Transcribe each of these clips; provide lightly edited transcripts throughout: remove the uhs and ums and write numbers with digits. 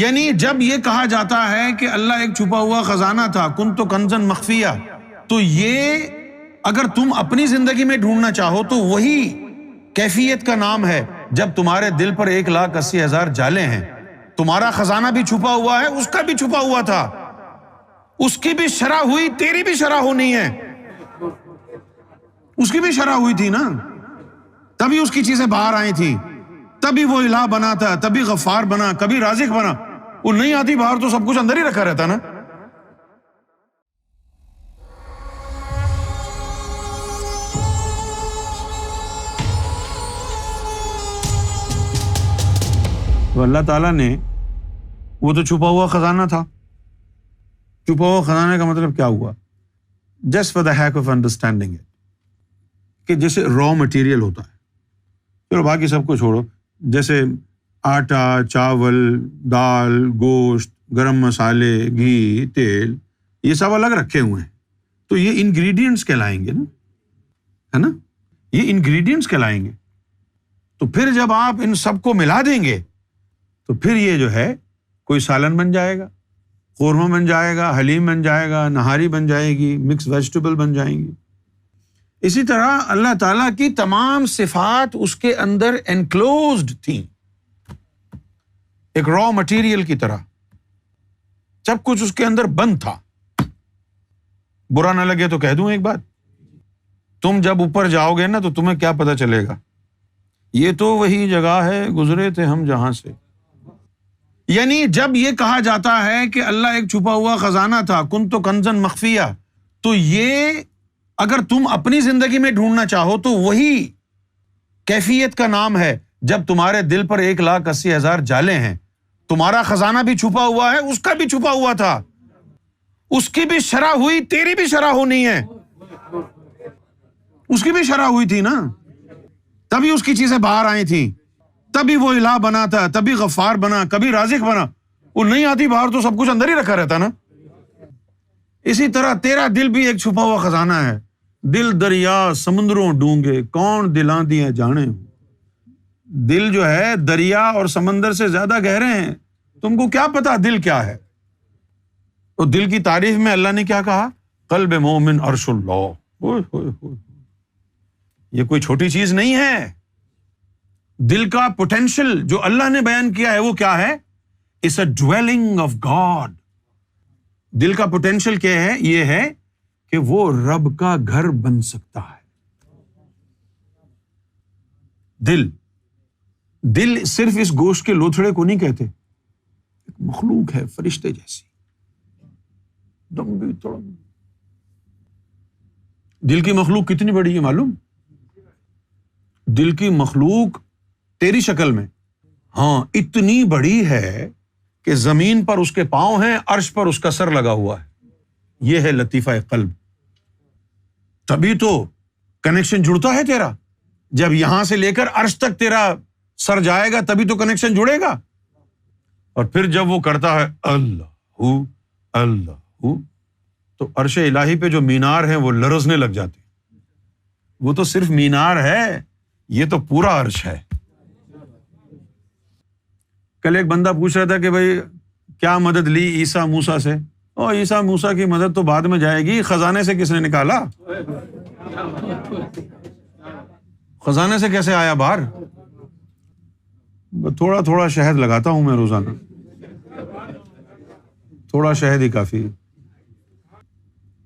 یعنی جب یہ کہا جاتا ہے کہ اللہ ایک چھپا ہوا خزانہ تھا، کنت کنزا مخفیہ، تو یہ اگر تم اپنی زندگی میں ڈھونڈنا چاہو تو وہی کیفیت کا نام ہے جب تمہارے دل پر 1,80,000 جالے ہیں، تمہارا خزانہ بھی چھپا ہوا ہے، اس کا بھی چھپا ہوا تھا، اس کی بھی شرح ہوئی، تیری بھی شرح ہونی ہے، اس کی بھی شرح ہوئی تھی نا، تبھی اس کی چیزیں باہر آئی تھی، تبھی وہ الہ بنا تھا، تبھی غفار بنا، کبھی رازق بنا۔ وہ نہیں آتی باہر تو سب کچھ اندر ہی رکھا رہتا نا۔ تو اللہ تعالیٰ نے وہ تو چھپا ہوا خزانہ تھا، چھپا ہوا خزانے کا مطلب کیا ہوا؟ Just for the heck of understanding it, کہ جیسے را مٹیریل ہوتا ہے، چلو باقی سب کو چھوڑو، جیسے آٹا، چاول، دال، گوشت، گرم مسالے، گھی، تیل، یہ سب الگ رکھے ہوئے ہیں، تو یہ انگریڈینٹس کہلائیں گے نا، ہے نا، یہ انگریڈینٹس کہلائیں گے۔ تو پھر جب آپ ان سب کو ملا دیں گے تو پھر یہ جو ہے کوئی سالن بن جائے گا، قورمہ بن جائے گا، حلیم بن جائے گا، نہاری بن جائے گی، مکس ویجیٹیبل بن جائیں گی۔ اسی طرح اللہ تعالیٰ کی تمام صفات اس کے اندر انکلوزڈ تھیں، ایک را مٹیریل کی طرح، سب کچھ اس کے اندر بند تھا۔ برا نہ لگے تو کہہ دوں ایک بات، تم جب اوپر جاؤ گے نا تو تمہیں کیا پتہ چلے گا؟ یہ تو وہی جگہ ہے، گزرے تھے ہم جہاں سے۔ یعنی جب یہ کہا جاتا ہے کہ اللہ ایک چھپا ہوا خزانہ تھا، کنت کنزا مخفیہ، تو یہ اگر تم اپنی زندگی میں ڈھونڈنا چاہو تو وہی کیفیت کا نام ہے جب تمہارے دل پر 1,80,000 جالے ہیں، تمہارا خزانہ بھی چھپا ہوا ہے، اس کا بھی چھپا ہوا تھا، اس کی بھی شرح ہوئی، تیری بھی شرح ہونی ہے، اس کی بھی شرح ہوئی تھی نا، تبھی اس کی چیزیں باہر آئی تھیں، تبھی وہ الہ بنا تھا، تبھی غفار بنا، کبھی رازق بنا۔ وہ نہیں آتی باہر تو سب کچھ اندر ہی رکھا رہتا نا۔ اسی طرح تیرا دل بھی ایک چھپا ہوا خزانہ ہے، دل دریا سمندروں ڈونگے، کون دلاں دیے جانے ہوں۔ دل جو ہے دریا اور سمندر سے زیادہ گہرے ہیں، تم کو کیا پتا دل کیا ہے؟ تو دل کی تعریف میں اللہ نے کیا کہا؟ قلب مومن عرش اللہ۔ اوئے ہوئے ہوئے، یہ کوئی چھوٹی چیز نہیں ہے۔ دل کا پوٹینشل جو اللہ نے بیان کیا ہے وہ کیا ہے؟ It's a dwelling of God. دل کا پوٹینشل کیا ہے؟ یہ ہے کہ وہ رب کا گھر بن سکتا ہے۔ دل صرف اس گوشت کے لوتھڑے کو نہیں کہتے، ایک مخلوق ہے فرشتے جیسی، لمبی تڑم۔ دل کی مخلوق کتنی بڑی ہے معلوم؟ دل کی مخلوق تیری شکل میں، ہاں، اتنی بڑی ہے کہ زمین پر اس کے پاؤں ہیں، عرش پر اس کا سر لگا ہوا ہے۔ یہ ہے لطیفہ قلب۔ تبھی تو کنیکشن جڑتا ہے تیرا، جب یہاں سے لے کر عرش تک تیرا سر جائے گا تبھی تو کنیکشن جڑے گا۔ اور پھر جب وہ کرتا ہے اللہ اللہ، تو عرش الہی پہ جو مینار ہیں وہ لرزنے لگ جاتے ہیں۔ وہ تو صرف مینار ہے، یہ تو پورا عرش ہے۔ کل ایک بندہ پوچھ رہا تھا کہ بھائی کیا مدد لی عیسیٰ موسیٰ سے؟ او عیسیٰ موسیٰ کی مدد تو بعد میں جائے گی، خزانے سے کس نے نکالا؟ خزانے سے کیسے آیا باہر؟ تھوڑا تھوڑا شہد لگاتا ہوں میں روزانہ، تھوڑا شہد ہی کافی ہے۔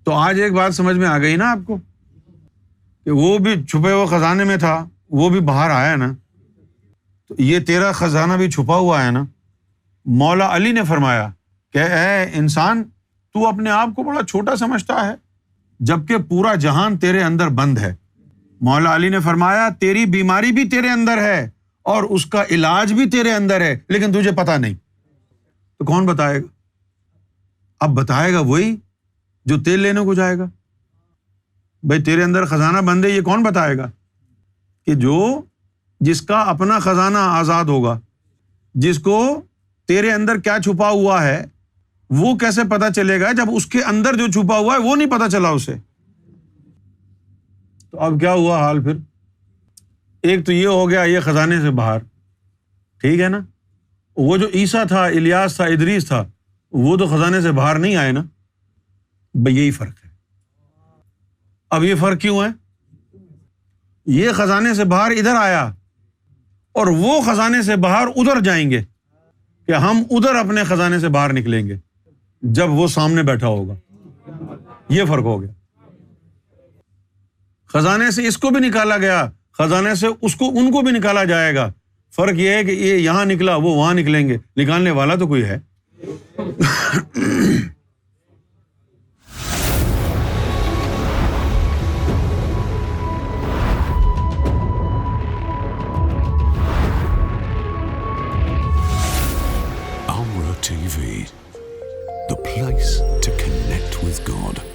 تو آج ایک بات سمجھ میں آ گئی نا آپ کو کہ وہ بھی چھپے ہوئے خزانے میں تھا، وہ بھی باہر آیا نا، تو یہ تیرا خزانہ بھی چھپا ہوا ہے نا۔ مولا علی نے فرمایا کہ اے انسان، تو اپنے آپ کو بڑا چھوٹا سمجھتا ہے جبکہ پورا جہان تیرے اندر بند ہے۔ مولا علی نے فرمایا تیری بیماری بھی تیرے اندر ہے اور اس کا علاج بھی تیرے اندر ہے، لیکن تجھے پتا نہیں۔ تو کون بتائے گا؟ اب بتائے گا وہی جو تیل لینے کو جائے گا۔ بھائی تیرے اندر خزانہ بند ہے، یہ کون بتائے گا؟ کہ جس کا اپنا خزانہ آزاد ہوگا، جس کو تیرے اندر کیا چھپا ہوا ہے وہ کیسے پتا چلے گا جب اس کے اندر جو چھپا ہوا ہے وہ نہیں پتا چلا اسے؟ تو اب کیا ہوا حال پھر؟ ایک تو یہ ہو گیا یہ خزانے سے باہر، ٹھیک ہے نا، وہ جو عیسیٰ تھا، الیاس تھا، ادریس تھا، وہ تو خزانے سے باہر نہیں آئے نا. بھئی یہی فرق ہے. اب یہ فرق کیوں ہے؟ یہ خزانے سے باہر ادھر آیا اور وہ خزانے سے باہر ادھر جائیں گے کہ ہم ادھر اپنے خزانے سے باہر نکلیں گے جب وہ سامنے بیٹھا ہوگا. یہ فرق ہو گیا. خزانے سے اس کو بھی نکالا گیا، خزانے سے ان کو بھی نکالا جائے گا. فرق یہ ہے کہ یہ یہاں نکلا، وہ وہاں نکلیں گے. نکالنے والا تو کوئی ہے. Amra TV, the place to connect with God.